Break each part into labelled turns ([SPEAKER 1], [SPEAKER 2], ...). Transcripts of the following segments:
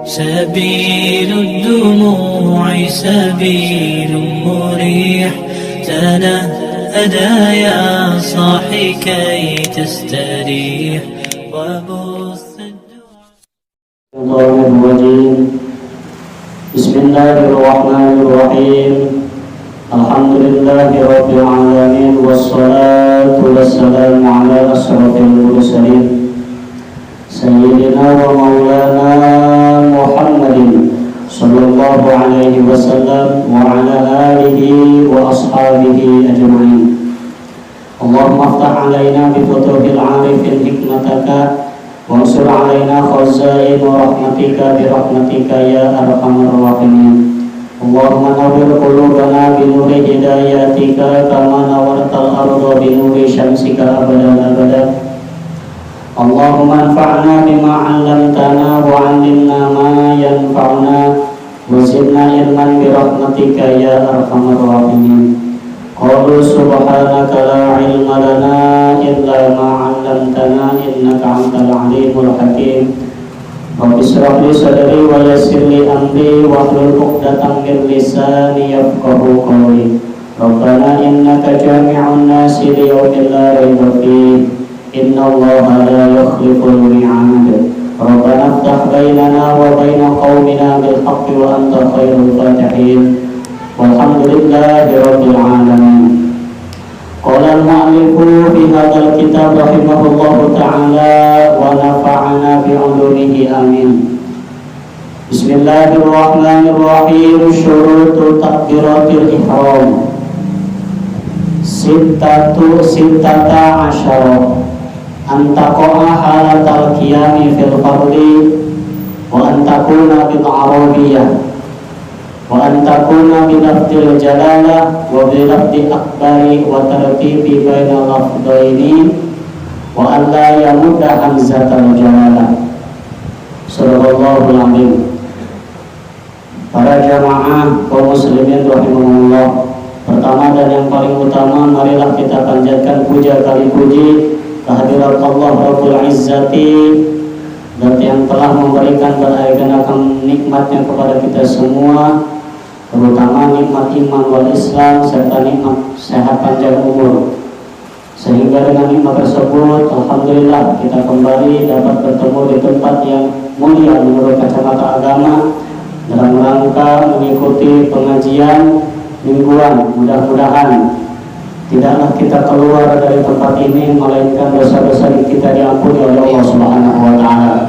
[SPEAKER 1] سبيل الدموع سبيل مريح، تنهدى يا صاحي كي تستريح وبث
[SPEAKER 2] الرجيم. بسم الله الرحمن الرحيم. الحمد لله رب العالمين، والصلاة والسلام على أشرف المرسلين سيدنا ومولانا محمد صلى الله عليه وسلم وعلى آله وأصحابه أجمعين. اللهم افتح علينا بفتوح العارفين حكمتك، وانصر علينا خزائن رحمتك برحمتك يا أرحم الراحمين. اللهم نور قلوبنا بنور هداياتك كما نورت الأرض بنور شمسك أبدا أبدا. اللهم انفعنا بما علمتنا وعلمنا ما ينفعنا وزدنا علما برحمتك يا أرحم الراحمين. قالوا سبحانك لا علم لنا إلا ما علمتنا إنك أنت العليم الحكيم. رب اشرح لي صدري ويسر لي أمري واحلل عقدة من لساني يفقهوا قولي. ربنا إنك جامع الناس ليوم لا ريب فيه إن الله لا يخلف الميعاد. ربنا افتح بيننا وبين قومنا بالحق وأنت خير الفاتحين. والحمد لله رب العالمين. قال المؤلف في هذا الكتاب رحمه الله تعالى ونفعنا بعلومه آمين. بسم الله الرحمن الرحيم. شروط تكبيرات الإحرام ستة عشر. أن تقع حالة القيام في الفرض، وأن تكون بالعربية، وأن تكون بلفظ الجلالة وبلفظ أكبر وترتيب بين اللفظين، وأن لا يمد همزة الجلالة. Sadaqallahul Azim. Para jamaah kaum muslimin rahimahullah, pertama dan yang paling utama, marilah kita panjatkan puja kali puji kehadirat Allah Rabbul Izzati, dan yang telah memberikan beragam nikmatnya kepada kita semua, terutama nikmat iman wal Islam serta nikmat sehat panjang umur. Sehingga dengan nikmat tersebut, alhamdulillah kita kembali dapat bertemu di tempat yang mulia menurut kacamata agama dalam rangka mengikuti pengajian mingguan. Mudah-mudahan tidaklah kita keluar dari tempat ini melainkan dosa-dosa kita diampuni oleh Allah Subhanahu wa taala.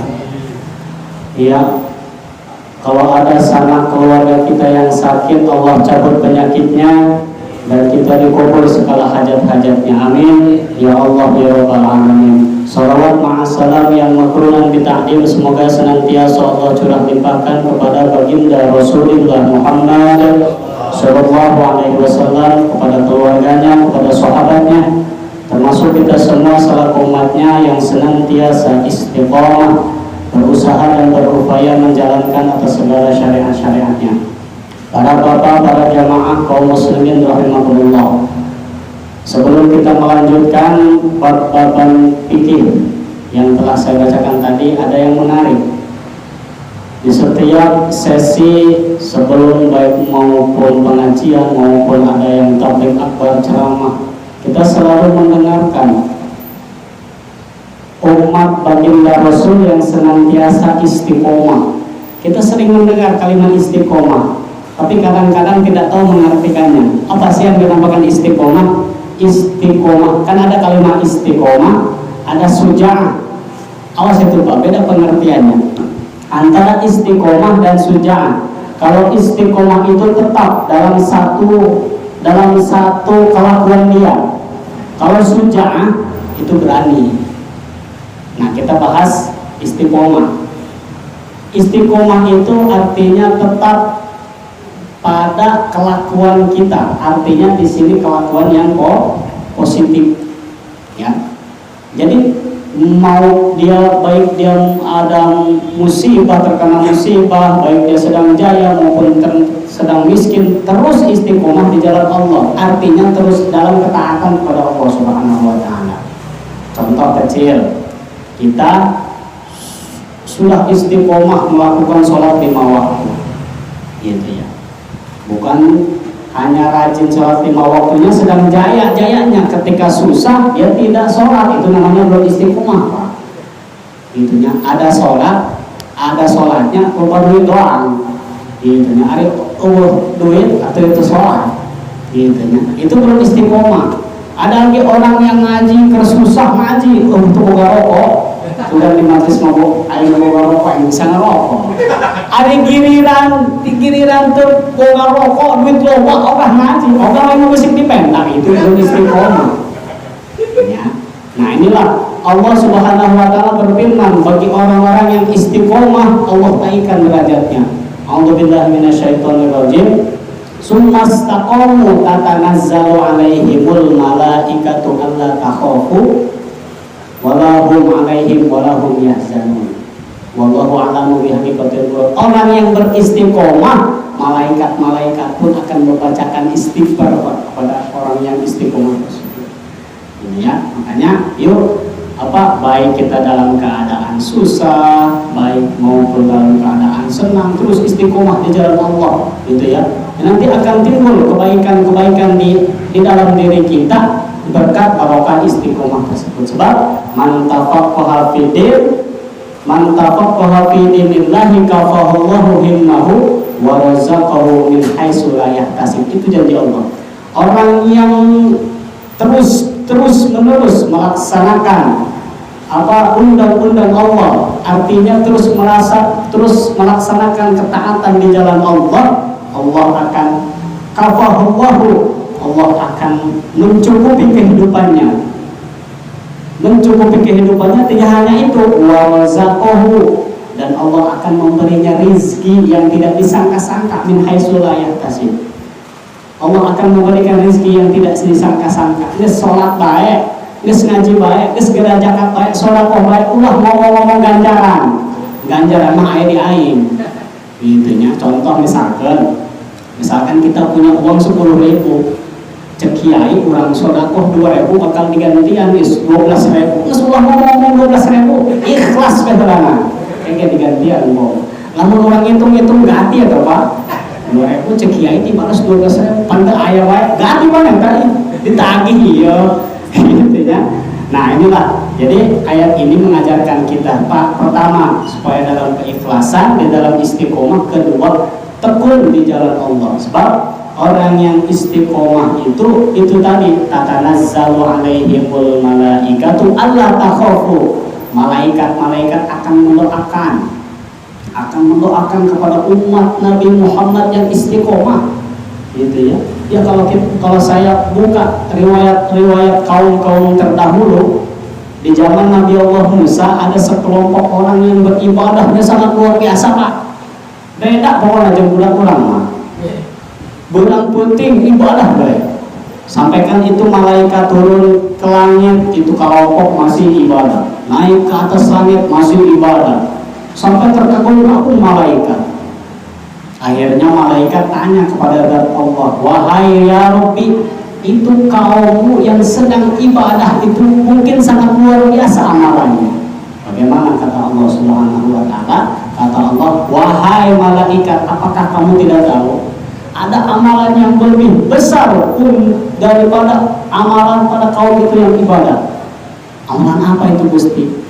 [SPEAKER 2] Ya, kalau ada sanak keluarga kita yang sakit, Allah cabut penyakitnya dan kita dikubur segala hajat-hajatnya. Amin ya Allah ya rabbal alamin. Salawat ma'assalam yang makrunan bita'dim semoga senantiasa Allah curah limpahkan kepada baginda Rasulullah Muhammad sallallahu alaihi wasallam, kepada keluarganya, kepada sahabatnya, termasuk kita semua selaku umatnya yang senantiasa istiqomah berusaha dan berupaya menjalankan atas segala syariat-syariatnya. Para bapak, para jamaah kaum muslimin rahimahumullah, sebelum kita melanjutkan bab-baban fikih yang telah saya bacakan tadi, ada yang menarik. Di setiap sesi sebelum baik maupun pengajian maupun ada yang tabligh akbar, ceramah, kita selalu mendengarkan umat baginda Rasul yang senantiasa istiqomah. Kita sering mendengar kalimat istiqomah, tapi kadang-kadang tidak tahu mengartikannya. Apa sih yang dinamakan istiqomah? Istiqomah, kan ada kalimat istiqomah, ada suja'ah. Awas itu Pak, beda pengertiannya antara istiqomah dan suja'ah. Kalau istiqomah itu tetap dalam satu kelakuan dia. Kalau suja'ah itu berani. Nah, kita bahas istiqomah. Istiqomah itu artinya tetap pada kelakuan kita. Artinya di sini kelakuan yang positif. Ya. Jadi mau dia baik dia ada musibah, terkena musibah, baik dia sedang jaya maupun sedang miskin, terus istiqomah di jalan Allah, artinya terus dalam ketaatan kepada Allah Subhanahu wa taala. Contoh kecil, kita sudah istiqomah melakukan sholat 5 waktu, gitu ya. Bukan hanya rajin sholat 5 waktunya, sedang jaya-jayanya ketika susah dia tidak sholat, itu namanya belum istiqomah, Pak. Gitunya, ada sholat, ada sholatnya, lupa duit doang. Gitunya, ada duit atau itu sholat. Gitunya, itu belum istiqomah. Ada lagi orang yang ngaji, kersusah ngaji untuk boga rokok, sudah di majlis mabuk, ayo boga rokok yang bisa ngerokok. Ada giliran tuh boga rokok, duit loba, orang ngaji, orang yang musik di pentak, itu belum istiqomah. Ya. Nah inilah Allah Subhanahu Wa Taala berfirman, bagi orang-orang yang istiqomah Allah naikkan derajatnya. A'udzubillahi minasyaitonirrajim. Summastaqamu tatanazzalu alaihimul malaikatu alla takhafu walahum alaihim walahum yahzanun. Wallahu a'lamu bihaqiqatil qur'an. Orang yang beristiqomah, malaikat-malaikat pun akan membacakan istighfar kepada orang yang istiqomah tersebut. Ini ya, makanya yuk baik kita dalam keadaan susah, baik maupun dalam keadaan senang, terus istiqomah di jalan Allah, gitu ya. Nanti akan timbul kebaikan-kebaikan di dalam diri kita berkat barokah istiqomah tersebut. Sebab man tafaqaha fi dinillahi kafahullahu himmahu wa razaqahu min haitsu la yahtasib. Itu janji Allah. Orang yang terus menerus melaksanakan undang-undang Allah, artinya terus melaksanakan ketaatan di jalan Allah, Allah akan kafahullahu, Allah akan mencukupi kehidupannya. Tidak hanya itu, wa razaqahu, dan Allah akan memberinya rizki yang tidak disangka-sangka, min haitsu la yahtasib. Allah akan memberikan rizki yang tidak disangka-sangka. Ini sholat baik, geus ngaji baik, geus geura zakat baik, sedekah baik, ulah ngomong-ngomong ganjaran mah aya di aing. Gitu nya. Contoh misalkan kita punya uang 10.000, cek kiai urang sedekah 2.000 bakal digantian geus 12.000. Geus ulah ngomong 12.000, ikhlas we heulana. Engke digantian mau. Lamun urang hitung-hitung ganti atuh Pak. 2.000 cek kiai dibalas 12.000, pande aya wae ganti mana tadi ditagih ieu. Gitu ya. Nah inilah, jadi ayat ini mengajarkan kita, Pak, pertama supaya dalam keikhlasan, di dalam istiqomah, kedua tekun di jalan Allah. Sebab orang yang istiqomah itu tadi, tatanazzalu alaihimul malaikatu alla takhafu. Malaikat-malaikat akan mendoakan kepada umat Nabi Muhammad yang istiqomah, gitu ya. Ya kalau saya buka riwayat kaum terdahulu, di zaman Nabi Allah Musa ada sekelompok orang yang beribadahnya sangat luar biasa, Pak. Beda pokoknya jeung budak urang mah. Bulan puting ibadah bae. Sampaikan itu malaikat turun ke langit, itu kelompok masih ibadah. Naik ke atas langit masih ibadah. Sampai terkagum-kagum malaikat. Akhirnya malaikat tanya kepada zat Allah, wahai ya Rabbi, itu kaummu yang sedang ibadah itu mungkin sangat luar biasa amalannya. Bagaimana kata Allah Subhanahu Wa Taala? Kata Allah, wahai malaikat, apakah kamu tidak tahu ada amalan yang lebih besar daripada amalan pada kaum itu yang ibadah? Amalan apa itu Gusti?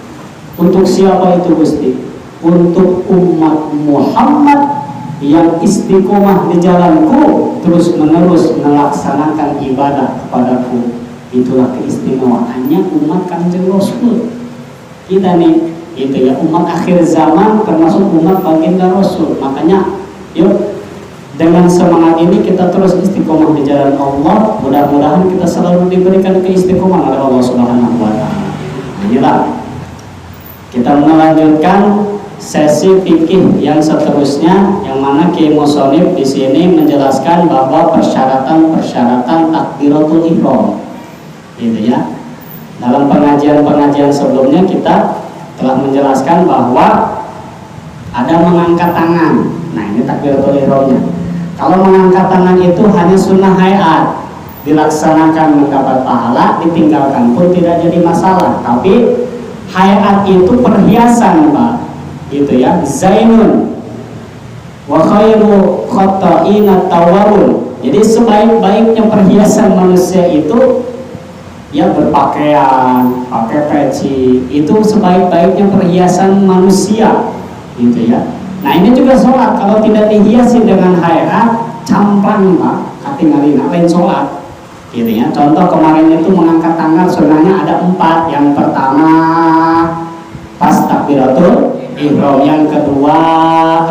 [SPEAKER 2] Untuk siapa itu Gusti? Untuk umat Muhammad yang istiqomah di jalanku, terus menerus melaksanakan ibadah kepadaku. Itulah keistimewaannya umat Kanjeng Rasul kita nih, gitu ya, umat akhir zaman termasuk umat baginda Rasul. Makanya yuk dengan semangat ini kita terus istiqomah di jalan Allah. Mudah-mudahan kita selalu diberikan keistiqomahan oleh Allah Subhanahu Wa Taala. Inilah kita melanjutkan sesi fikih yang seterusnya, yang mana Kiai Musonib di sini menjelaskan bahwa persyaratan takbiratul ihram, gitu ya. Dalam pengajian sebelumnya kita telah menjelaskan bahwa ada mengangkat tangan. Nah ini takbiratul ihramnya. Kalau mengangkat tangan itu hanya sunnah hayat, dilaksanakan mendapat pahala, ditinggalkan pun tidak jadi masalah. Tapi hayat itu perhiasan, Pak. gitu ya, zainun wa khairu khata'ina tawabun. Jadi sebaik-baiknya perhiasan manusia itu ya berpakaian, pakai peci, itu sebaik-baiknya perhiasan manusia gitu ya. Nah ini juga sholat, kalau tidak dihiasi dengan hayat camplang Pak, katingalina lain sholat gitu ya. Contoh kemarin itu mengangkat tangan sunnahnya ada 4. Yang pertama pas takbiratul ihram, yang kedua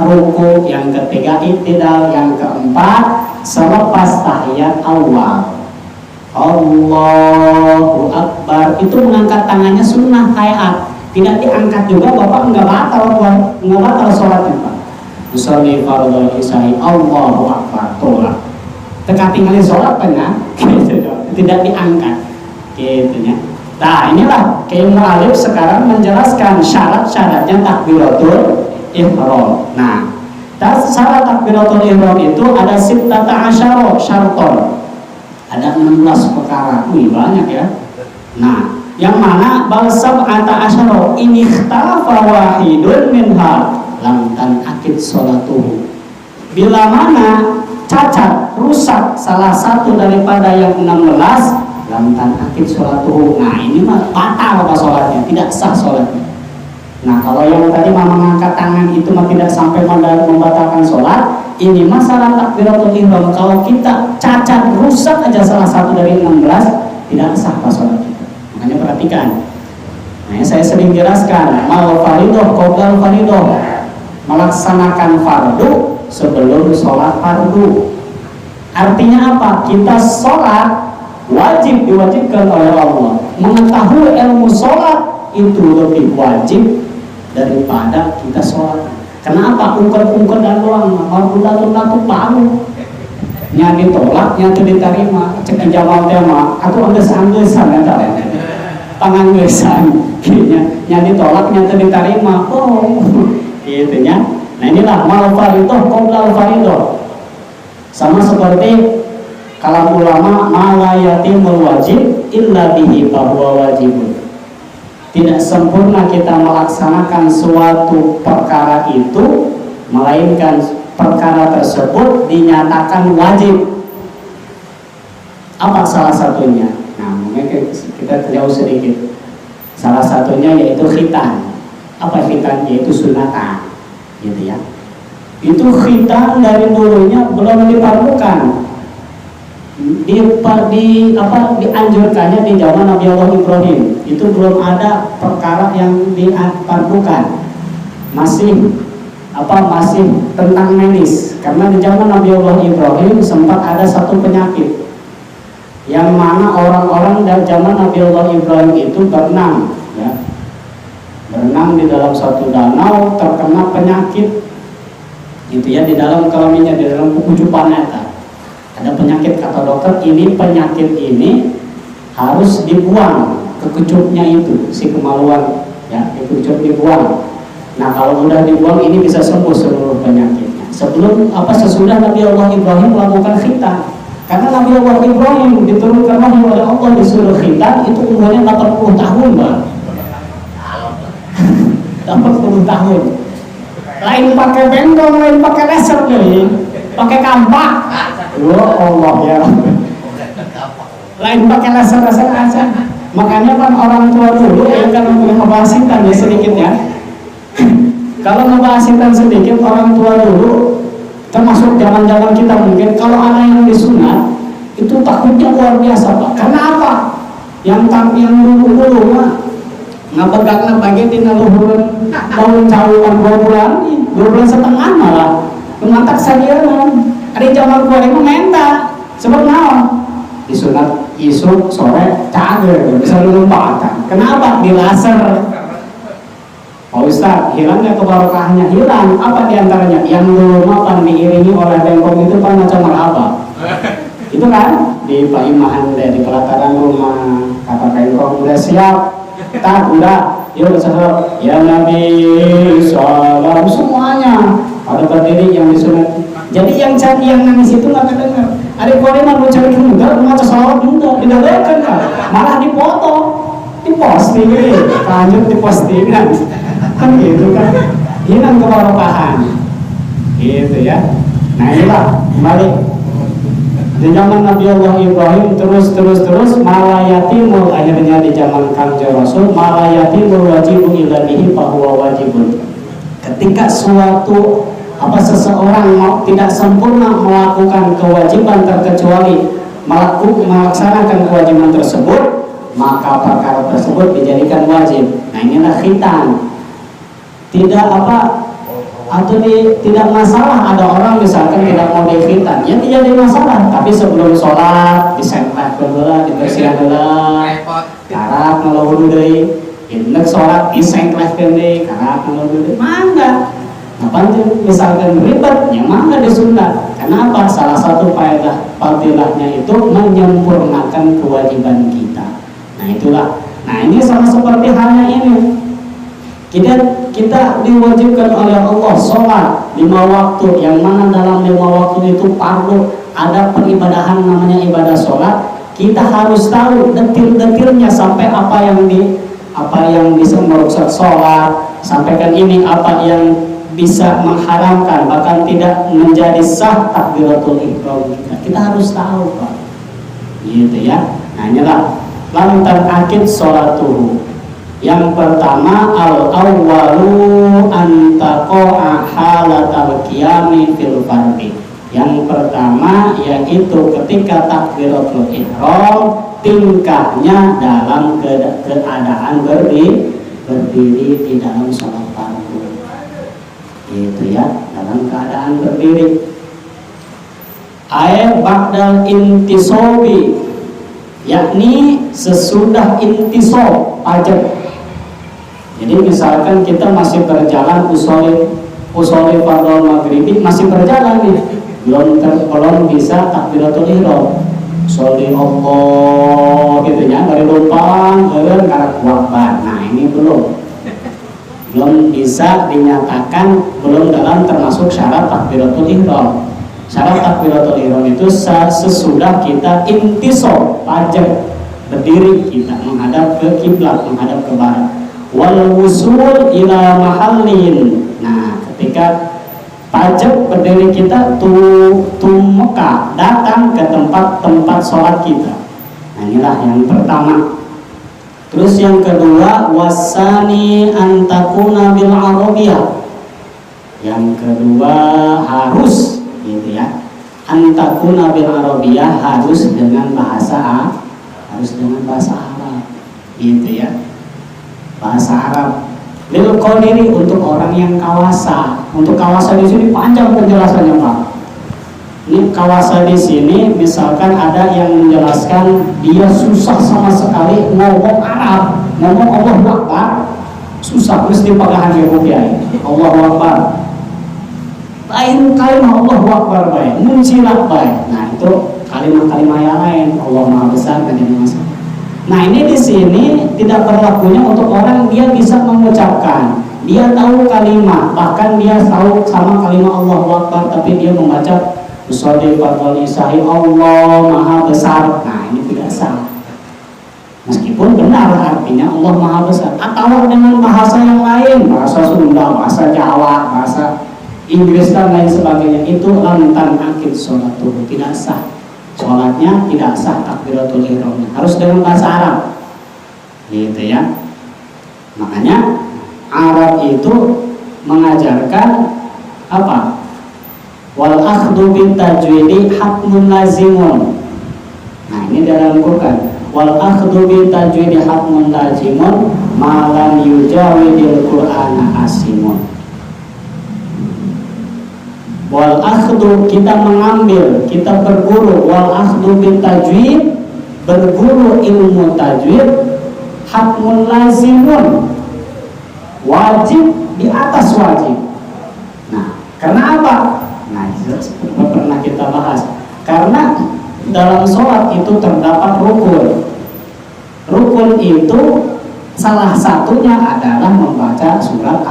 [SPEAKER 2] ruku, yang ketiga i'tidal, yang keempat selepas tahiyat awal. Allahu Akbar itu mengangkat tangannya sunnah hayat, tidak diangkat juga Bapak enggak batal sholatnya Pak. Usolli fardhu isya'i Allahu Akbar tolak teka tinggalin sholat pernah gitu, tidak diangkat gitu ya. Nah inilah Kiai Mu'alif sekarang menjelaskan syarat-syaratnya takbiratul ihram. Nah syarat takbiratul ihram itu ada sittata asyara syarton, ada 16 perkara. Wih banyak ya. Nah yang mana bal sab'ata asyara in ikhtalafa wahidun minha lam tanaqid sholatuhu. Bila mana cacat, rusak salah satu daripada yang 16, lam tanaqid sholatuhu. Nah ini mah batal apa sholatnya, tidak sah sholatnya. Nah kalau yang tadi mengangkat tangan itu mah tidak sampai membatalkan sholat, ini masalah takbiratul ihram. Kalau kita cacat, rusak aja salah satu dari 16, tidak sah apa sholat kita. Makanya perhatikan. Nah saya sering jelaskan, mal faridoh qoblal faridoh, melaksanakan fardu sebelum sholat fardu. Artinya apa? Kita sholat wajib diwajibkan oleh Allah. Mengetahui ilmu sholat itu lebih wajib daripada kita sholat. Kenapa? Ungkep-ungkep dan doang, lalu baru nya ditolak, nya diterima. Cek jawab tema, atau angges-anggesan ya tak? Tangan gesan, nya ditolak, nya diterima. Oh, gitu ya. Nah inilah mal faridoh qoblal faridoh. Sama seperti kalam ulama mala yatimul wajib illa bihi fahuwa wajibun. Tidak sempurna kita melaksanakan suatu perkara itu melainkan perkara tersebut dinyatakan wajib. Apa salah satunya? Nah mungkin kita jauh sedikit. Salah satunya yaitu khitan. Apa khitan? Yaitu sunatan gitu ya. Itu khitan dari dulunya belum difardukan. Dianjurkannya di zaman Nabi Allah Ibrahim. Itu belum ada perkara yang difardukan. Masih tentang medis. Karena di zaman Nabi Allah Ibrahim sempat ada satu penyakit yang mana orang-orang dari zaman Nabi Allah Ibrahim itu berenang ya. Berenang di dalam suatu danau terkena penyakit gitu ya, di dalam kelaminnya, di dalam kucupan eta ada penyakit. Kata dokter ini penyakit ini harus dibuang kekecupnya itu, si kemaluan ya, kecup dibuang. Nah kalau sudah dibuang ini bisa sembuh seluruh penyakitnya. Sesudah Nabi Allah Ibrahim melakukan khitan. Karena Nabi Allah Ibrahim diturunkan wahyu oleh Allah disuruh khitan itu umurnya 80 tahun Mbak. 80 tahun. Lain pakai bengkong, lain pakai laser nih, pakai kampak. Ya Allah ya. Lain pakai laser aja. Makanya kan orang tua dulu yang kan ngebahas hitam ya sedikit ya. Kalau ngebahas hitam sedikit, orang tua dulu termasuk zaman-zaman kita mungkin kalau anak yang disunat itu takutnya luar biasa Pak. Karena apa? Yang dulu mah ngapegakna bagian di naluhureun daun cawuan 2 bulan setengah malah mantak sajeun. Ada zaman kuari mah menta sebab naon? Disunat isuk sore cager bisa lumpatan. Kenapa? Di laser. Pak Ustaz, hilangnya kebarokahnya? Hilang. Apa diantaranya? Yang dulu mapan diiringi oleh bengkong itu kan macam apa? Itu kan di paimahan di pelataran rumah kata bengkong udah siap. Tak udah, yuk sahabat ya Nabi salam semuanya pada berdiri yang disunat. Jadi yang nangis itu nggak kedengar. Ada koreman mau cari juga, mau salawat juga, didengarkan kan? Malah difoto, diposting, lanjut diposting kan gitu kan? hilang kebarokahan, gitu ya. Nah inilah kembali di zaman Nabi Allah Ibrahim terus malayatimul, akhirnya di zaman Kanjeng Rasul malayatimul wajibun illa bihi fahuwa wajibun. Ketika suatu seseorang tidak sempurna melakukan kewajiban terkecuali melaksanakan kewajiban tersebut, maka perkara tersebut dijadikan wajib. Nah inilah khitan. Tidak masalah ada orang misalkan tidak mau dikhitan, ya tidak ada masalah. Tapi sebelum sholat disempet dulu, dibersihkan dulu, karak ngeluh deui, indek sholat disengklehkeun deui, karak ngeluh deui, mangga. Apa misalkan ribet, ya mangga disunat. Kenapa? Salah satu faedah fadilahnya itu menyempurnakan kewajiban kita. Nah itulah. Nah ini sama seperti halnya ini. Kita diwajibkan oleh Allah sholat 5 waktu, yang mana dalam 5 waktu itu fardu. Ada peribadahan namanya ibadah sholat. Kita harus tahu detil-detilnya sampai apa yang bisa merusak sholat, sampaikan ini apa yang bisa mengharamkan, bahkan tidak menjadi sah takbiratul ihram kita harus tahu, Pak. Gitu ya. Nah inilah lantan akid sholatuhu. Yang pertama al-awwalu antaqa'a halatal qiyami fil fardhi. Yang pertama yaitu ketika takbiratul ihram tingkahnya dalam keadaan berdiri di dalam sholat fardu. Itu ya, dalam keadaan berdiri. Ayat ba'dal intisobi, yakni sesudah intisob pajak. Jadi misalkan kita masih berjalan usoli fardhu maghribi masih berjalan nih, belum bisa takbiratul ihram. Sholli Allah gitu ya, dari lumpang karak wakbar. Nah ini belum bisa dinyatakan belum dalam termasuk syarat takbiratul ihram. Syarat takbiratul ihram itu sesudah kita intisab pajak berdiri, kita menghadap ke kiblat, menghadap ke barat. Wal wusul ila mahallin. Nah, ketika pajak berdiri kita tumeka datang ke tempat sholat kita. Nah, inilah yang pertama. Terus yang kedua wasani antakuna bil arabiyah. Yang kedua harus gitu ya. Antakuna bil arabiyah harus dengan bahasa Arab. Gitu ya. Bahasa Arab. Lil qadiri untuk orang yang kawasa. Untuk kawasa di sini panjang penjelasannya, Pak. Ini kawasa di sini misalkan ada yang menjelaskan dia susah sama sekali ngomong Arab, ngomong Allahu Akbar, susah mesti pagahan ke rupiah. Allahu Akbar. Lain kalimat Allahu Akbar baik, muncilat baik. Nah, itu kalimat-kalimat yang lain. Allah Maha Besar dan yang Maha. Nah, ini di sini tidak berlakunya untuk orang dia bisa mengucapkan, dia tahu kalimat, bahkan dia tahu sama kalimat Allahu Akbar, tapi dia membaca usolli fardhu isahi Allah Maha Besar. Nah, ini tidak sah. Meskipun benar artinya Allah Maha Besar, atau dengan bahasa yang lain, bahasa Sunda, bahasa Jawa, bahasa Inggris dan lain sebagainya, itu lantan akid sholat tuh tidak sah. Sholatnya tidak sah takbiratul ihramnya, harus dengan bahasa Arab. Gitu ya. Makanya Arab itu mengajarkan apa? Wal akhdhu bit tajwidi hatmun lazimun. Nah, ini dalam Quran. Wal akhdhu bit tajwidi hatmun lazimun ma lam yujawidil Qur'ana asimun. Wal akhdhu kita mengambil, kita berguru, wal akhdhu bit tajwid, berguru ilmu tajwid, hatmun lazimun, wajib di atas wajib. Nah, karena apa? Nah, pernah kita bahas. Karena dalam sholat itu terdapat rukun. Rukun itu salah satunya adalah membaca surat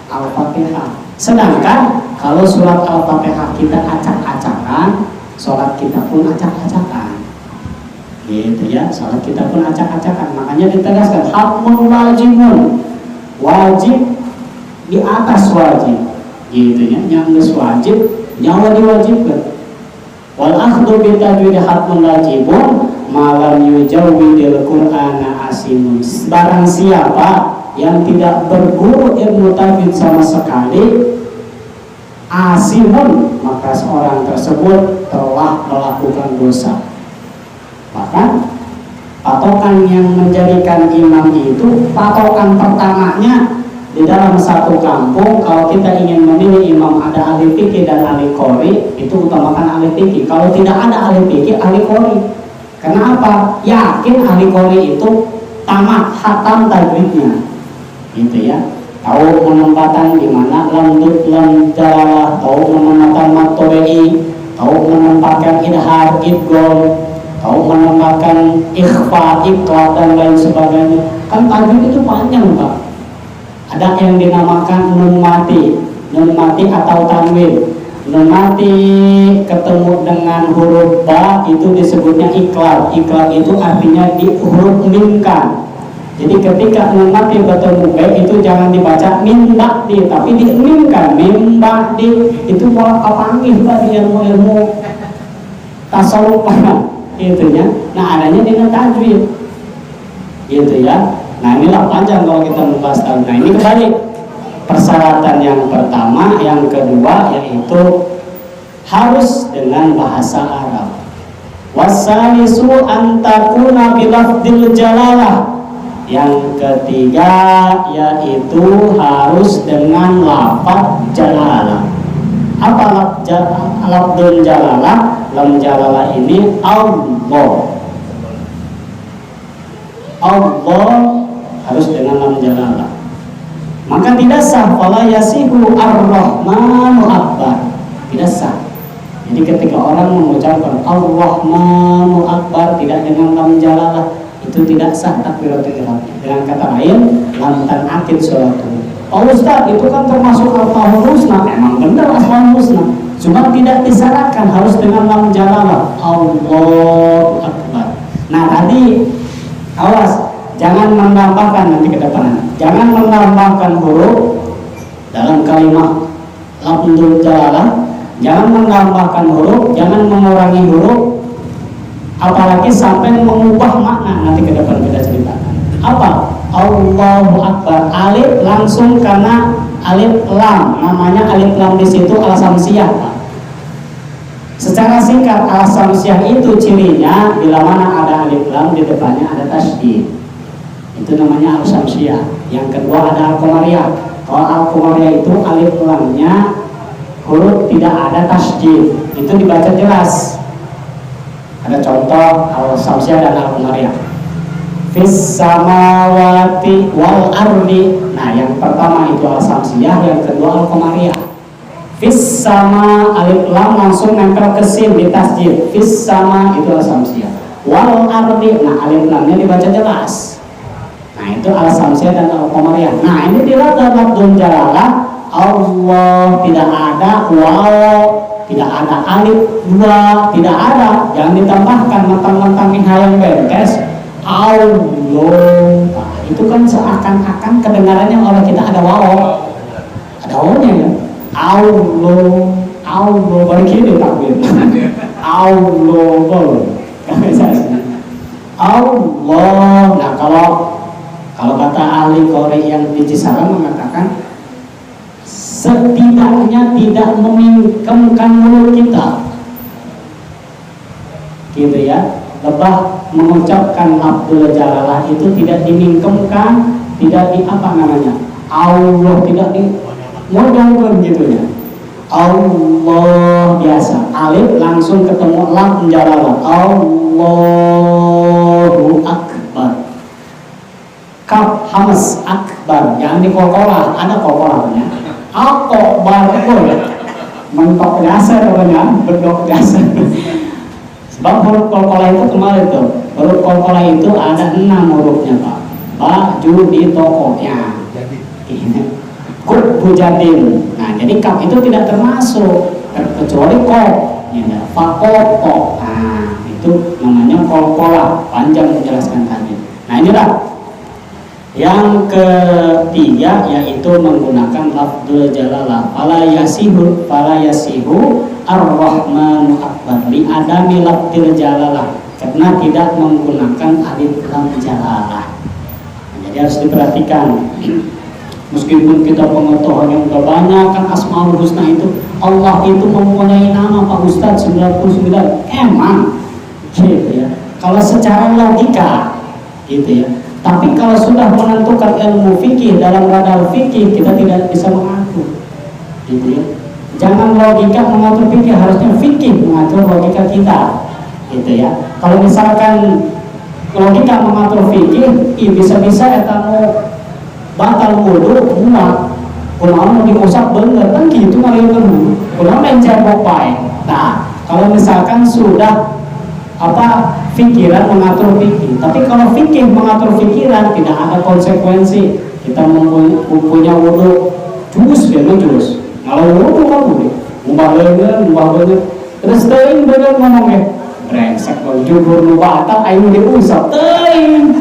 [SPEAKER 2] Al-Fatihah. Sedangkan kalau surat Al-Fatihah kita acak-acakan, sholat kita pun acak-acakan. Gitu ya, sholat kita pun acak-acakan. Makanya ditegaskan hatmun wajimun, wajib di atas wajib gitu ya, yang wajib nyawa diwajibkan. Wal akhdhu bi tajwid hatmun wajibun malam yujawwidil qur'ana asimun. Barang siapa yang tidak berguru ilmu tajwid sama sekali, asimun, maka seorang tersebut telah melakukan dosa. Bahkan patokan yang menjadikan imam itu, patokan pertamanya di dalam satu kampung, kalau kita ingin memilih imam ada ahli fikih dan ahli qori, itu utamakan ahli fikih. Kalau tidak ada ahli fikih, ahli qori. Kenapa? Yakin ahli qori itu tamat, khatam tajwidnya, gitu ya. Tahu penempatan di mana lamdut lamdalah, tahu menempatkan matoi, tahu menempatkan idhar, idgol, tahu menempatkan ikhfa, iqlab dan lain sebagainya. Kan tajwid itu panjang, Pak. Ada yang dinamakan nun mati atau tanwin. Nun mati ketemu dengan huruf ba itu disebutnya iqlab. Iqlab itu artinya dihurufminkan. Jadi ketika nun mati bertemu b itu jangan dibaca min ba'di, tapi diminkan min ba'di. Itu mau kapanggih Pak di ilmu tasawuf gitu ya. Nah adanya di tajwid gitu ya. Nah inilah panjang kalau kita membahas tajwid. Nah ini kembali persyaratan yang pertama, yang kedua yaitu harus dengan bahasa Arab. Wasalisu antakuna bilafdil jalalah. Yang ketiga yaitu harus dengan lafaz jalalah. Apa lafzul jalalah? Lam jalalah ini Allah. Allah harus dengan lam jalalah. Maka tidak sah fala yasihu ar-rahmanu akbar. Tidak sah. Jadi ketika orang mengucapkan Ar-Rahmanu akbar tidak dengan lam jalalah, itu tidak sah takbiratul ihram. Dengan kata lain, lam tan'aqid sholatuhu. Oh Ustaz, itu kan termasuk Asmaul Husna. Memang benar Asmaul Husna, cuma tidak disyaratkan harus dengan lam jalalah. Allahu akbar. Nah tadi awas, jangan menambahkan nanti ke depan. Jangan menambahkan huruf dalam kalimat lafzul jalalah. Jangan menambahkan huruf, jangan mengurangi huruf, apalagi sampai mengubah makna. Nanti ke depan kita ceritakan. Apa? Allahu akbar. Alif langsung karena alif lam. Namanya alif lam di situ al-samsiyah, Pak. Secara singkat, al-samsiyah itu cirinya bila mana ada alif lam di depannya ada tasydid. Itu namanya al-samsiyah. Yang kedua ada al-qamariyah. Kalau al-qamariyah itu alif lamnya huruf tidak ada tasydid, itu dibaca jelas. Ada contoh al-samsiyah dan al-qamariyah. Fis samawati wal ardi. Nah, yang pertama itu al-samsiyah, yang kedua al-qamariyah. Fis sama alif lam langsung nempel ke sin di tasydid. Fis sama itu al-samsiyah. Wal ardi, nah alif lamnya dibaca jelas. Nah, itu al-samsiyah dan al-qamariyah. Nah, ini di lafzul jalalah Allah tidak ada waw, tidak ada alif dua, tidak ada. Jangan ditambahkan mentang-mentangin hal yang bengkes. Allah, nah, itu kan seakan-akan kedengarannya oleh kita ada waw, ada wawnya ya. Allah, Allah balik ini takbir. Allah, Allah. Nah kalau kata ahli qori yang di Cisaran mengatakan setidaknya tidak memingkemkan mulut kita, gitu ya. Lebah mengucapkan lafzul jalalah itu tidak dimingkemkan, tidak di apa namanya, Allah tidak di modalkan gitu ya. Allah biasa, alif langsung ketemu lam jalalah. Allahu akbar. Kaf hamas akbar, jangan dikokolah, ada kokolahnya. Akbar mentok dasar namanya, bedok dasar. Sebab huruf kolkolah itu kemarin tuh, huruf kolkolah itu ada 6 hurufnya, Pak. Baju di tokonya, kut bujatin. Nah, jadi kaf itu tidak termasuk, kecuali kop, ya, fakoko. Nah, itu namanya kolkolah, panjang menjelaskan tadi. Nah, inilah Yang ketiga yaitu menggunakan lafdzul jalalah. Fala yasihu ar-rahmanu akbar li adami lafdzul jalalah, karena tidak menggunakan alif lam jalalah. Jadi harus diperhatikan. Meskipun kita pengetahuan yang udah banyak kan Asmaul Husna itu, Allah itu mempunyai nama Pak Ustadz 99. Emang gitu ya. Kalau secara logika gitu ya. Tapi kalau sudah menentukan ilmu fikih dalam radar fikih, kita tidak bisa mengatur, gitu ya. Jangan logika mengatur fikih, harusnya fikih mengatur logika kita, gitu ya. Kalau misalkan logika mengatur fikih, bisa-bisa etamu batal wudu, muak, kunaon mau diusap bener, kan gitu kali itu, kunaon mencet popai. Nah, kalau misalkan sudah pikiran mengatur fikih, tapi kalau fikih mengatur pikiran tidak ada konsekuensi. Kita mempunyai wudu jus dia jus kalau wudu kamu deh ubah banget terus teuing bener ngomongnya brengsek kalau jujur nu batal aing diusap teuing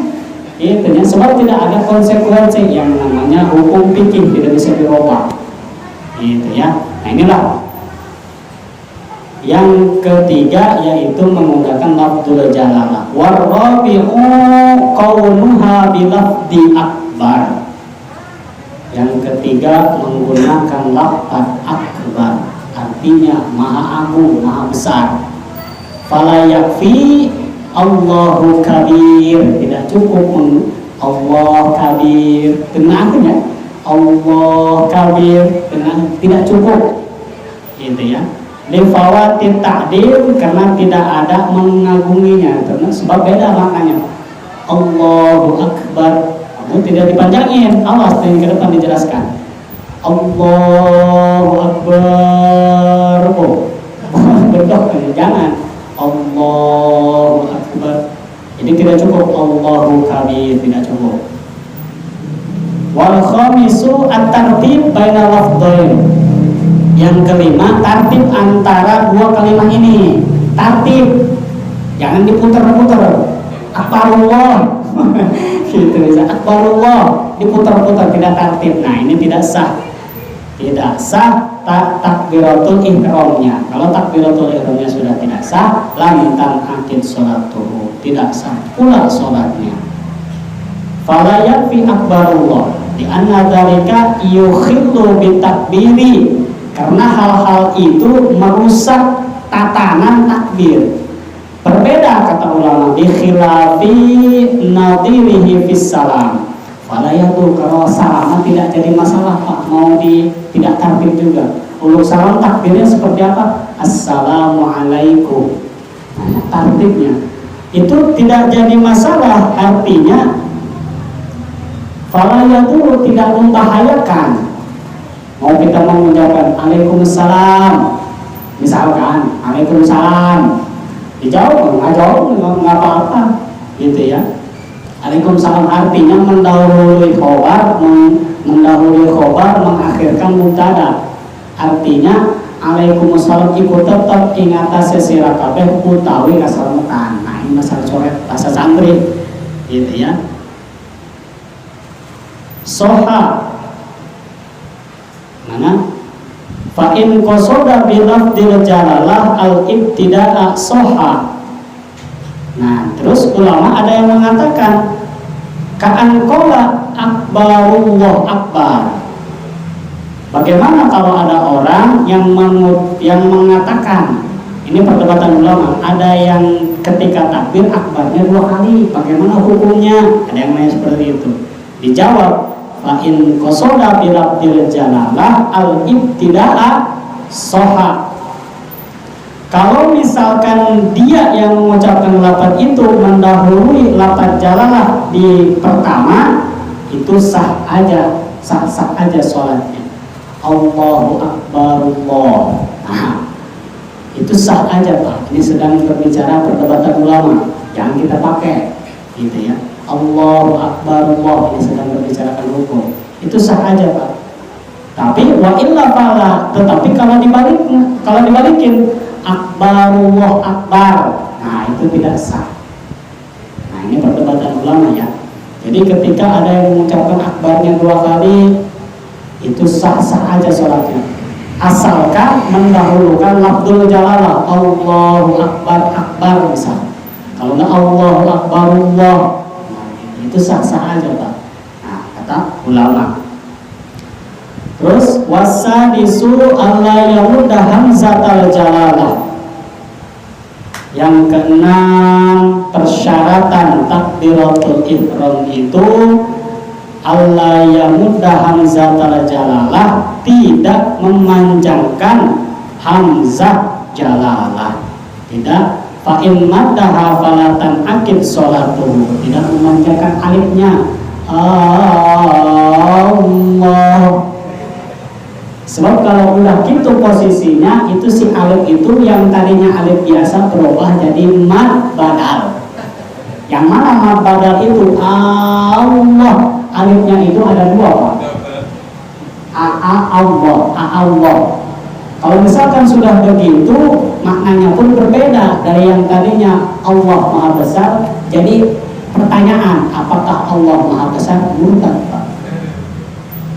[SPEAKER 2] itu nya, sebab tidak ada konsekuensi. Yang namanya hukum fikih tidak bisa dirubah gitu ya. Nah inilah yang ketiga yaitu menggunakan lafdzul jalalah. Warabi'u qawluha bilafdi akbar. Yang ketiga menggunakan lafaz akbar, artinya maha agung, maha besar. Fala yakfi Allahu kabir, tidak cukup Allah kabir, tenangnya Allah kabir, tenang, tidak cukup gitu ya. Lifawatin ta'dim, karena tidak ada mengagunginya, karena sebab beda maknanya. Allahu Akbar, kamu tidak dipanjangin, awas yang ke depan dijelaskan. Allahu Akbar, bedok, jangan Allahu Akbar. Jadi tidak cukup Allahu Kabir, tidak cukup. Wal khamisu at-tartib baina lafdhain. Yang kelima, tartib antara dua kalimat ini. Tartib, jangan diputar-putar. Akbarullah, gitu bisa. Akbarullah, diputar-putar, tidak tartib. Nah ini tidak sah, tidak sah takbiratul ihramnya. Kalau takbiratul ihramnya sudah tidak sah, lam tanaqid sholatuhu, tidak sah pula sholatnya. Fala yakfi akbarullah, di anna dzalika yukhillu bitakbiri, karena hal-hal itu merusak tatanan takbir. Berbeda kata ulama, bi khilafi nadhirihi fis salam. Fala yaqul, kalau salam tidak jadi masalah Pak, mau tidak takbir juga. Ulul salam takbirnya seperti apa? Assalamualaikum. Nah, takbirnya itu tidak jadi masalah, artinya fala yaqul, tidak membahayakan. Mau kita mengucapkan Waalaikumsalam, misalkan Waalaikumsalam, dijawab nggak jawab nggak apa-apa, gitu ya. Waalaikumsalam artinya mendahului khobar, mengakhirkan mubtada. Artinya Waalaikumsalam ikut tetap ingata sesira kabeh utawi kasalamutan. Nah ini masalah coret bahasa santri, gitu ya. Soha mana? Fa in qasada bi lafdzil jalalah al-ibtida'a soha. Nah, terus ulama ada yang mengatakan ka'an qala akbarullah akbar. Bagaimana kalau ada orang yang mengatakan, ini perdebatan ulama, ada yang ketika takbir akbarnya 2 kali, bagaimana hukumnya? Ada yang nanya seperti itu. Dijawab fa in qasada bi lafdzil jalalah al-ibtida'a soha. Kalau misalkan dia yang mengucapkan lafaz itu mendahului lafaz jalalah di pertama, itu sah aja sholatnya. Allahu Akbar Allah. Nah, itu sah aja Pak. Ini sedang berbicara perdebatan ulama, jangan kita pakai, gitu ya. Allahu Akbar Allah, ini sedang berbicarakan hukum. Itu sah aja Pak. Tapi wa illa fala, tetapi kalau dibalikin Akbarullah Akbar, nah itu tidak sah. Nah ini perdebatan ulama ya. Jadi ketika ada yang mengucapkan akbarnya 2 kali, itu sah-sah aja sholatnya, asalkan mendahulukan lafzul jalalah, Allahu Akbar, akbar misal. Kalau nggak Allahu Akbar Allah, nah, itu sah-sah aja Pak. Nah, kata ulama. Terus wasadisu alla yamudda hamzatal jalalah. Yang keenam, persyaratan takbiratul ihram itu alla yamudda hamzatal jalalah, tidak memanjangkan hamzah jalalah. Tidak, fa in maddaha falatan akid sholatuhu, tidak memanjangkan alifnya Allah. Sebab kalau udah gitu posisinya, itu si alif itu yang tadinya alif biasa berubah jadi mad badal. Yang mana mad badal itu? Allah. Alifnya itu ada 2 Pak. Allah. Kalau misalkan sudah begitu, maknanya pun berbeda dari yang tadinya Allah Maha Besar. Jadi pertanyaan, apakah Allah Maha Besar? Murtad Pak.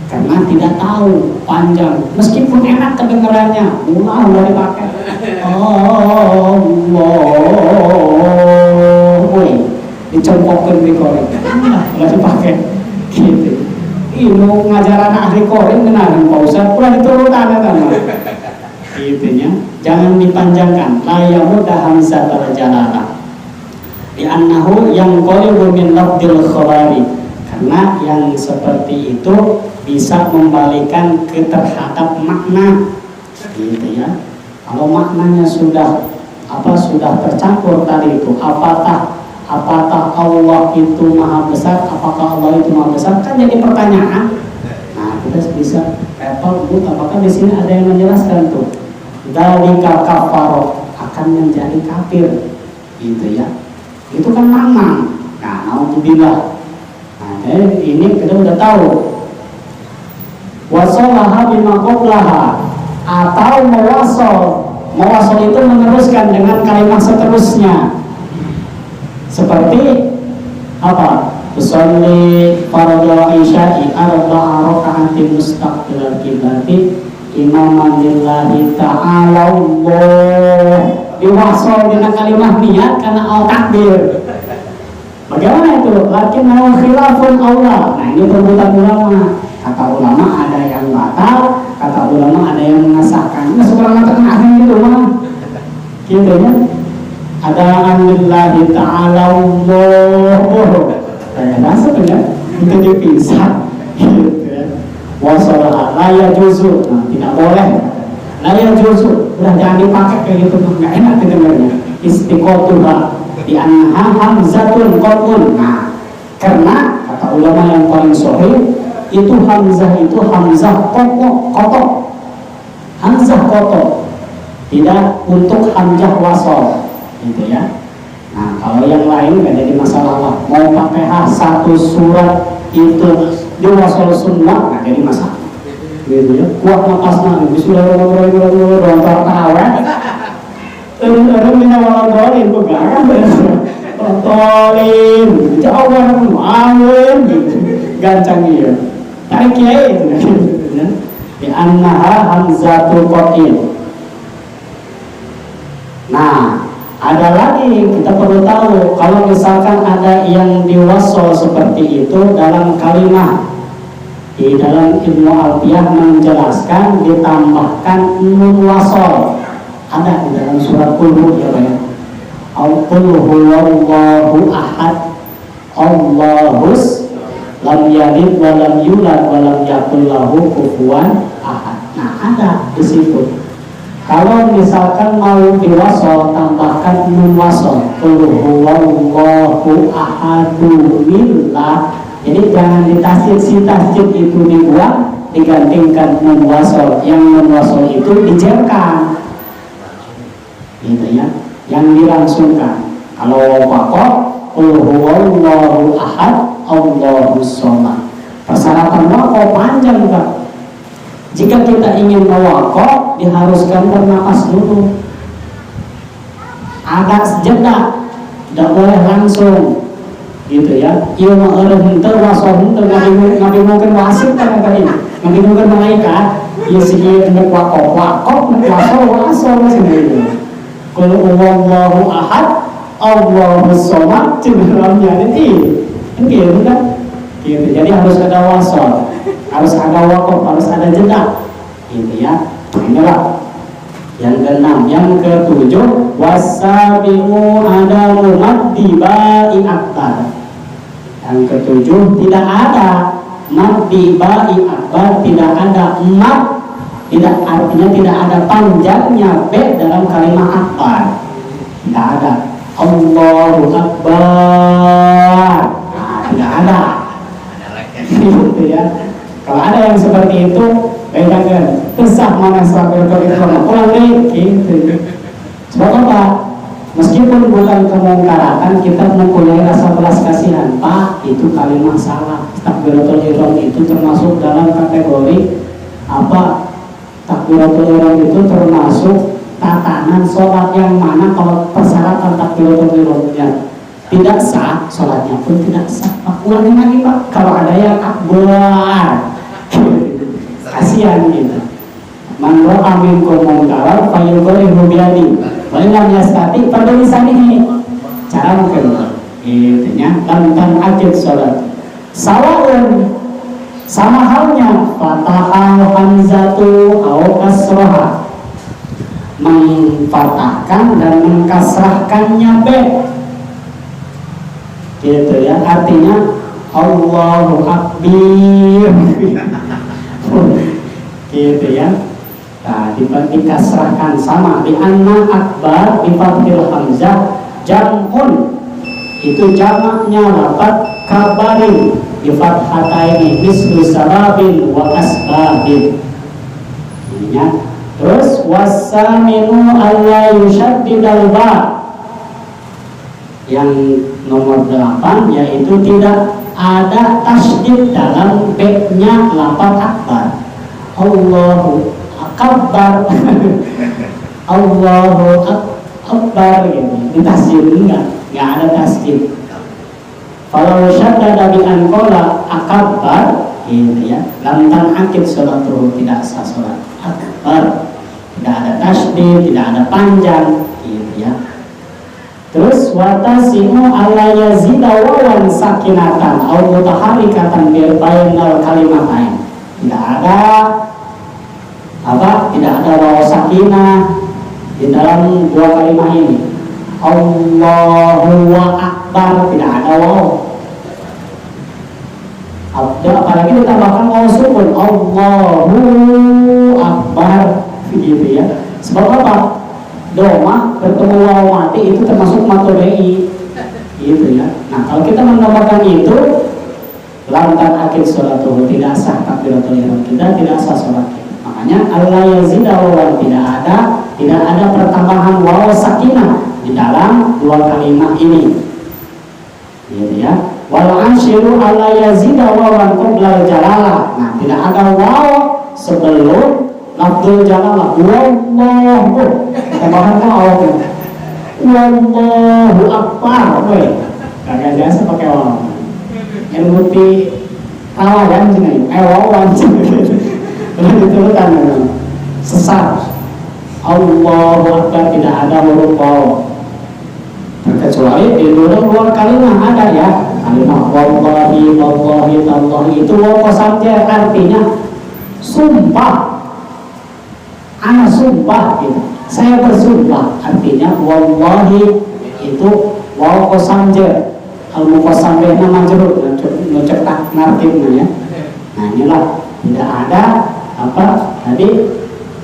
[SPEAKER 2] Karena tidak tahu, panjang, meskipun enak kedengarannya, udah dipakai Allah, woi, dicompokin di korek, udah dipakai, gitu. Ini ngajaran ahli korek benar, Pak Ustaz, udah diturutan kan, gitunya, jangan dipanjangkan. La yamudda hamzatal jalalah, di annahu yang qalibu min lafdil khabari, karena yang seperti itu bisa membalikan ke terhadap makna, gitu ya. Kalau maknanya sudah tercampur tadi itu, apakah Allah itu Maha Besar, apakah Allah itu Maha Besar, kan jadi pertanyaan. Nah, kita bisa repot, apakah di sini ada yang menjelaskan tuh, dzalika kafaro, akan menjadi kafir, gitu ya. Itu kan makna. Nah, naudzubillah. Nah, ini kita udah tahu. Wasolaha bima qablaha, atau mewasol itu meneruskan dengan kalimat seterusnya, seperti apa? Usolli fardhu isya'i arba'a raka'atin mustaqbilal qiblati imaman lillahi ta'ala Allah. Diwasol dengan kalimat niat karena takbir. Bagaimana itu? Lakin mau khilafun Allah. Nah, ini perbuatan ulama. Kata ulama ada yang batal, kata ulama ada yang mengesahkan. Nah, sekarang tengah-tengah gitu mah, gitu ya. Ada alhamdulillahi ta'ala Allah. Kayak rasa tuh ya, itu dipisah, gitu ya. Wasolah la juzu, nah, tidak boleh. La juzu, udah jangan dipakai kayak gitu, nggak enak dengarnya. Istiqotuha di anha hamzatun qatun. Nah, karena kata ulama yang paling sahih, itu hamzah kotok, hamzah kotok, tidak untuk hamzah wasol, gitu ya. Nah, kalau yang lain nggak jadi masalah lah. Mau pakai satu surat itu diwasol semua nggak jadi masalah, gitu ya. Kuat napasnya, bismillahirrahmanirrahim, rontar kawet, minta waladolin, pegangan, rontorin, jauh amin, gancang iya. Tarik kiai itu kan, di annaha hamzatul qat'in. Nah, ada lagi kita perlu tahu, kalau misalkan ada yang diwasol seperti itu dalam kalimat, di dalam Ibnu Alfiyah menjelaskan ditambahkan nun wasol, ada di dalam surat Qul ya Pak ya. Qul huwallahu ahad, Allahus lam yalid wa lam yulad wa lam yakul lahu kufuwan ahad. Nah, ada di situ. Kalau misalkan mau diwasol, tambahkan nun wasol. Qul huwallahu ahadu billah. Jadi jangan ditasjid, si tasjid itu dibuang, digantikan nun wasol. Yang nun wasol itu dijerkan, gitu ya, yang dilangsungkan. Kalau pokok qul huwallahu ahad Allahus shomad. Persyaratan wakaf panjang Pak. Jika kita ingin mewakaf, diharuskan bernapas dulu, ada jeda, tidak boleh langsung. gitu ya. Ieu mah eureun henteu waso henteu ngabingungkeun wasit kan tadi. Ngabingungkeun malaikat, ieu si ieu nek wakok nek waso cenah. Qul huwallahu ahad, Allahus somad cenah jadi kan gitu kan. Gitu. Jadi harus ada wasol, harus ada wakaf, harus ada jeda. Gitu ya. Inilah yang keenam. Yang ketujuh, wasabiu adamu maddi ba'i akbar. Yang ketujuh, tidak ada maddi ba'i akbar, tidak ada mad, tidak, artinya tidak ada panjangnya b dalam kalimat akbar. Tidak ada. Allahu akbar. Nah, tidak ada. Gitu ya. Kalau ada yang seperti itu, bedakan kesah mana sabar kalau pulang deh gitu. Sebab apa? Meskipun bukan kemungkaran, kita mempunyai rasa belas kasihan. Pak, itu kalimat salah. Takbiratul ihram itu termasuk dalam kategori apa? Takbiratul ihram itu termasuk tatanan sholat yang mana kalau persyaratan takbiratul ihramnya tidak sah, sholatnya pun tidak sah. Pak, ulangi lagi Pak. Kalau ada yang akbar, kasihan gitu. Man ra'a minkum munkaran falyughayyirhu biyadihi wa in lam yastati' fa bilisanihi. Cara mungkin gitu nya dan akid salat. Sawaun sama halnya fatahal hamzatu au kasrah. Memfatahkan dan mengkasrahkannya b. Gitu ya, artinya Allahu akbar. Gitu ya. Nah, dikasrahkan sama di anna akbar bi fathil hamzah jam'un. Itu jamaknya lafaz kabarin bi fathataini mislu sarabin wa asbabin. Ya. Terus wasaminu alla yushaddidal ba. Yang nomor 8 yaitu tidak ada tasydid dalam b-nya lafaz akbar. Allahu akbar. Allahu akbar gitu. Ditasydid enggak ada tasydid. Kalau syaddada bi an qala akbar gitu ya. Lam tanaqid salatuhu, tidak sah salat. Akbar. Tidak ada tasydid, tidak ada panjang gitu ya. Terus watasimu alla yazida wawan sakinatan au mutaharrikatan bainal kalimatain. Tidak ada apa? Tidak ada waw sakinah di dalam dua kalimat ini. Allahu akbar, tidak ada waw. Apalagi ditambahkan waw sukun. Allahu akbar gitu ya. Sebab apa? Doma bertemu waw mati itu termasuk matodei gitu ya. Nah, kalau kita menambahkan itu lantan akhir sholatuhu, tidak sah takbiratul ihram kita, tidak sah sholat kita. Makanya Allah yazida wawan, tidak ada pertambahan waw sakinah di dalam dua kalimat ini gitu ya. Wal ansyiru Allah yazida wawan qoblal jalalah. Nah, tidak ada waw sebelum lafzul jalalah. Wallahu tambahan waw. Wallahu akbar. Kagak biasa pakai waw. Yang bukti tawayan cina, wawan cina. Lalu dituliskan sesat. Allahu akbar, tidak ada huruf waw. Terkecuali di luar kalimat ada ya. Kalimat wallahi, wallahi, tallahi itu waw saja, artinya sumpah. Ana sumpah gitu. Saya bersumpah, artinya wallahi itu waw saja. Al-muqassam bih nama jeruk mencetak nartibnya ya. Nah, inilah tidak ada apa tadi,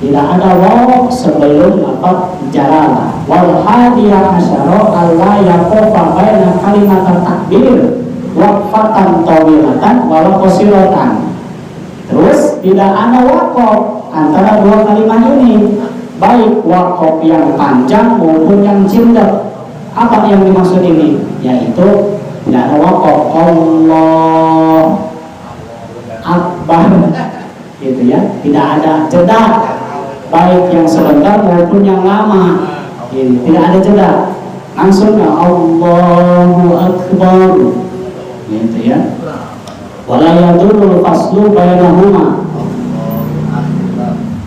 [SPEAKER 2] tidak ada waw sebelum apa jalalah. Wal hadiyah asyara alla yaqufa baina kalimat takbir waqfatan tawilatan wala qasiratan. Terus tidak ada waqaf antara dua kalimat ini, baik waqaf yang panjang maupun yang cindak. Apa yang dimaksud ini? Yaitu tidak ada waqaf. Allah akbar gitu ya. Tidak ada jeda, baik yang sebentar maupun yang lama gitu. Tidak ada jeda, langsung ya Allahu akbar gitu ya. Wala yadurul faslu bainahuma.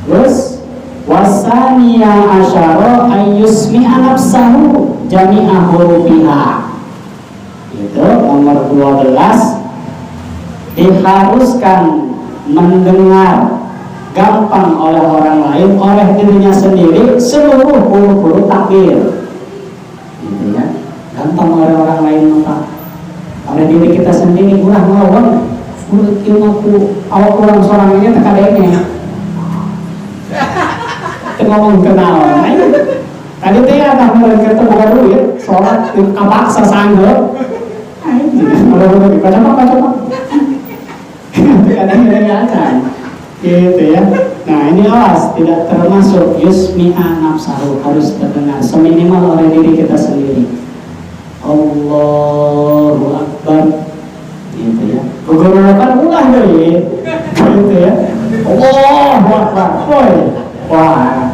[SPEAKER 2] Terus wasaniya asyara ayyusmi'a nafsahu jami'a hurufiha. Itu nomor 12, diharuskan mendengar gampang oleh orang lain, oleh dirinya sendiri seluruh huruf-huruf takbir. Gitu ya. Gampang oleh orang lain maka oleh diri kita sendiri ulah ngelawan urut ilmuku awak kurang seorang ini tekadengnya ngomong kenal tadi teh ada mereka tuh bukan duit sholat kapaksa sanggup kalau dibaca kadang-kadang aja gitu ya. Nah ini awas tidak termasuk yusmi'a nafsahu, harus terdengar seminimal oleh diri kita sendiri. Allahu Akbar gitu ya. Beberapa ulah dari gitu ya. Allahu Akbar. Wah.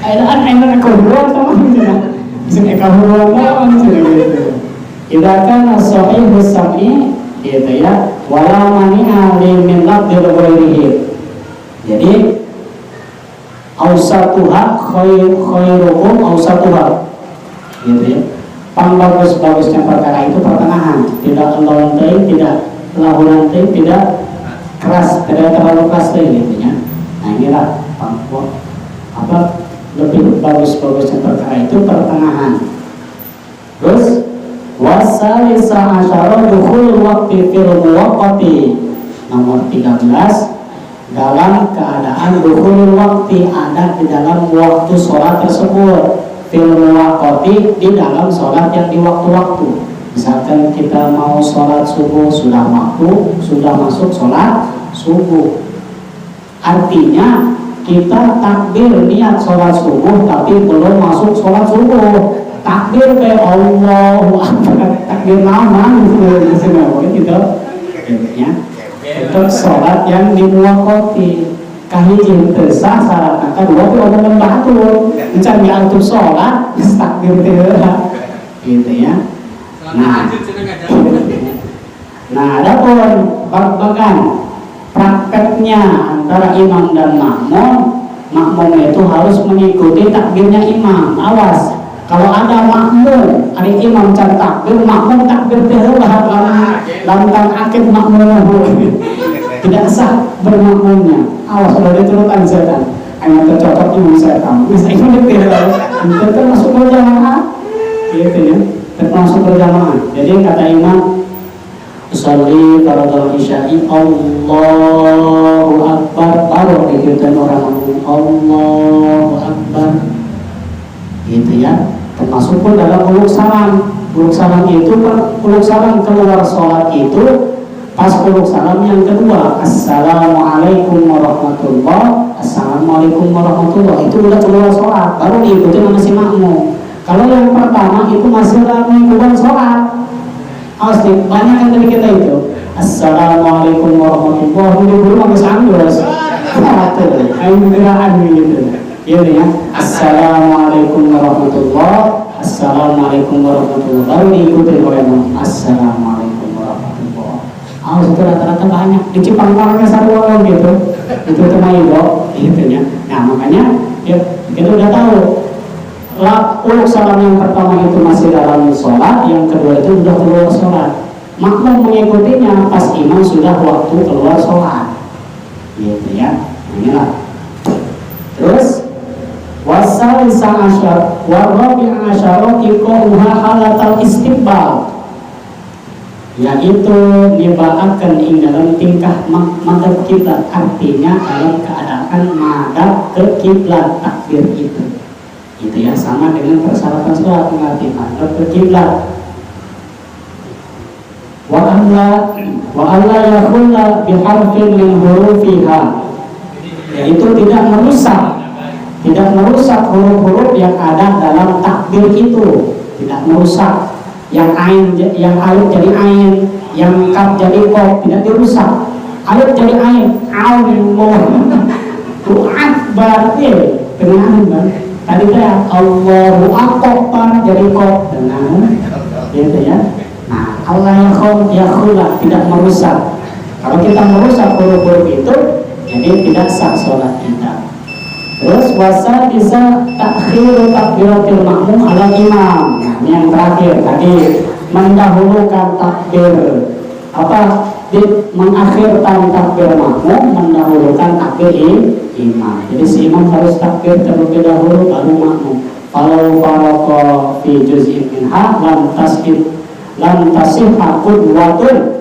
[SPEAKER 2] Aidan aku dua sama gitu ya. Bisa kamu dua gitu. Idakan as-sahih as-sami gitu ya. Wala mani'a min lafdil ghairihi. Jadi ausatuha khairukum ausatuha gitu ya. Bagus-bagusnya perkara itu pertengahan, tidak lontai, tidak lahulantai, tidak keras, tidak terlalu keras gitu ya. Nah inilah apa lebih bagus-bagusnya perkara itu pertengahan. Terus wasalisa asyara dukhul waqti fil muwaqqati, nomor 13, dalam keadaan dukhul waqti, ada di dalam waktu sholat tersebut, fil muwaqqati, di dalam sholat yang di waktu-waktu. Misalkan kita mau sholat subuh, sudah waktu, sudah masuk sholat subuh, artinya kita takbir niat sholat subuh tapi belum masuk sholat subuh, takbir kayak Allahu Akbar, takbir nama gitu ya. Untuk sholat yang di muwaqqati kahiji teu sah syaratna, kadua teh omongan batur mencari untuk sholat takbir teh gitu ya. Nah adapun bab-bagan prakteknya antara imam dan makmum itu harus mengikuti takbirnya imam. Awas kalau ada makmum, ada imam can takbir, makmum takbir teh lantang akid makmum tidak sah bermakmumnya. Awas kalau diturutan setan, hanya tercocok imam setan. Bisa ikut itu termasuk berjamaah, gitu ya, termasuk berjamaah. Jadi kata imam, usolli faradul isya'i Allahu Akbar, baru diikutin orang makmum Allahu Akbar, gitu ya. Termasuk pun dalam uluk salam. Uluk salam itu uluk salam keluar sholat itu pas uluk salam yang kedua, assalamualaikum warahmatullah, assalamualaikum warahmatullah, itu udah keluar sholat, baru diikuti sama si makmum. Kalau yang pertama itu masih dalam lingkungan sholat, harus banyak yang dari kita itu assalamualaikum warahmatullah, dulu nggak sanggup ayo geraan gitu ya. Assalamualaikum warahmatullah, assalamualaikum warahmatullah, baru diikuti oleh assalamualaikum warahmatullah. Itu rata-rata banyak di Jepang orangnya satu orang gitu, itu temaido gitu ya. Nah makanya ya, kita udah tahu uluk salam yang pertama itu masih dalam sholat, yang kedua itu sudah keluar sholat. Makmum mengikutinya pas imam sudah waktu keluar sholat, gitu ya. Inilah. Terus wasalisa asyar warabi'a asyara iqamuha halatal istiqbal, yaitu dibaakan ing dalam tingkah madhab kiblat, artinya dalam keadaan madhab ke kiblat takbir itu ya, sama dengan persyaratan sholat mengerti madhab ke kiblat. Wa alla yakhulla biharfin min hurufiha, yaitu tidak merusak huruf-huruf yang ada dalam takbir itu, tidak merusak. Yang alif jadi ain, yang kaf jadi qaf, tidak dirusak. Alif jadi ain, Allahu Akbar, dengan tadi saya Allahu Akbar jadi qaf, dengan gitu ya. Nah Allah yakhula, tidak merusak. Kalau kita merusak huruf-huruf itu, jadi tidak sah sholat kita. Terus wasa bisa takhir takbiratul makmum ala imam. Nah, ini yang terakhir tadi, mendahulukan takbir mengakhirkan takbir makmum, mendahulukan takbir imam. Jadi si imam harus takbir terlebih dahulu baru makmum. Kalau faraqo fi juz'in minha lam tasihha qudwatun.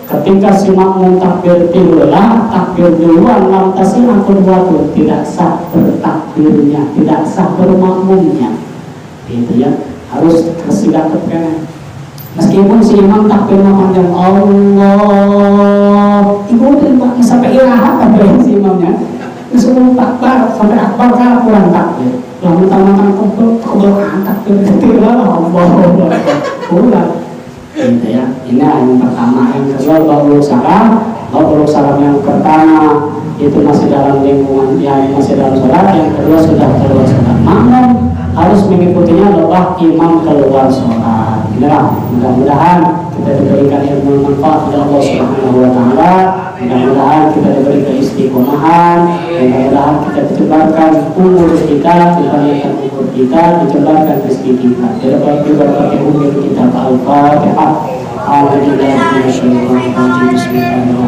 [SPEAKER 2] Ketika si makmum takbir tilulah, takbir duluan, lam tasihha qudwatun, tidak sah bertakbirnya, tidak sah bermakmumnya. Gitu ya, harus tersidak ke kanan. Meskipun si imam takbirnya panjang Allah, itu udah sampai ilaha takbir si imamnya. Disuruh takbir sampai akbar kan kurang takbir. Lah mentang-mentang kebelaan takbir ketiga lah Allah. Kurang. Gitu ya. Ini yang pertama. Yang kedua baul salam yang pertama itu masih dalam lingkungan yang masih dalam sholat. Yang kedua sudah keluar sholat. Makmum harus mengikutinya lepas imam keluar sholat. Inilah, mudah-mudahan kita diberikan ilmu manfaat dari Allah Subhanahu wa taala. Mudah-mudahan kita diberi keistiqomahan. Mudah-mudahan kita dicebarkan umur kita, dipanjangkan umur kita, dicebarkan rezeki kita. Berbagai umur kita. Al-Fatihah. Bismillahirrahmanirrahim.